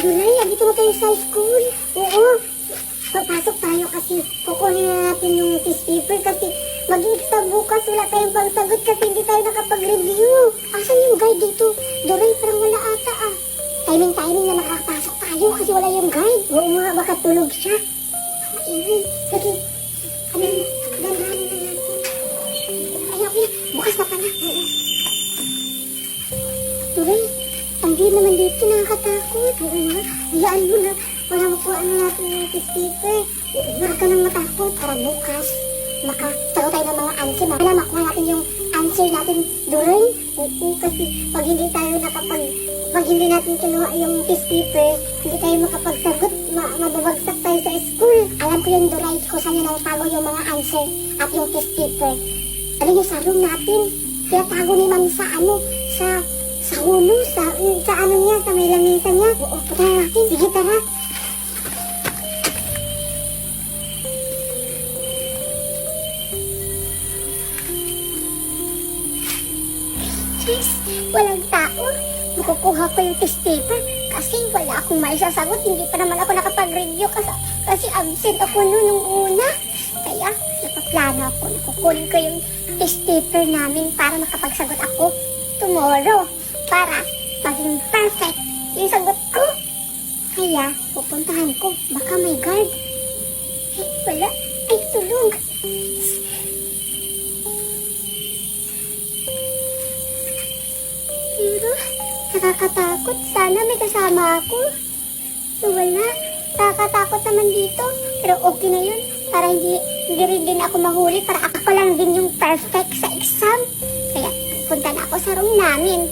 July, andito na tayo sa school. Oo. Papasok tayo kasi kukunin na natin yung test paper kasi mag-exam bukas. Wala tayong pagsagot kasi hindi tayo nakapag-review. Asan yung guide dito? Doray, parang wala ata ah. Timing na nakapasok tayo kasi wala yung guide. Oo nga, baka tulog siya. Maingay. Sige. Ano yun? Dandanin na natin. Ay, okay. Bukas na pala. Oo. Doray, ang gawin naman dito, nakakatakot. Oo nga, hayaan mo na. Wala makuha na natin yung test paper. Huwag ka nang matakot para bukas. Makasagot tayo ng mga answer. Wala makuha natin yung answer natin doon. Oo, kasi pag hindi tayo pag hindi natin kinuha yung test paper, hindi tayo makapagsagot, mababagsak tayo sa school. Alam ko yung Doray kung saan yung natago yung mga answer at yung test paper. Ano yung sa room natin? Kaya tago ni ma'am sa sa ulo, sa ano niya, sa may langisan niya. Oo, punta natin. Sige, tara. Yes, walang tao. Makukuha ko yung test paper kasi wala akong maisasagot. Hindi pa naman ako nakapag-review kasi absent ako nung una. Kaya nakaplano ako. Nakukunin ko yung test paper namin para makapagsagot ako tomorrow. Para maging perfect yung sagot ko. Kaya pupuntahan ko. Baka may guard. Eh, wala. Ay, tulog. Pero, nakakatakot. Sana may kasama ako. Wala. Nakakatakot naman dito. Pero okay na yun. Para hindi rin din ako mahuli. Para ako lang din yung perfect sa exam. Kaya, punta na ako sa room namin.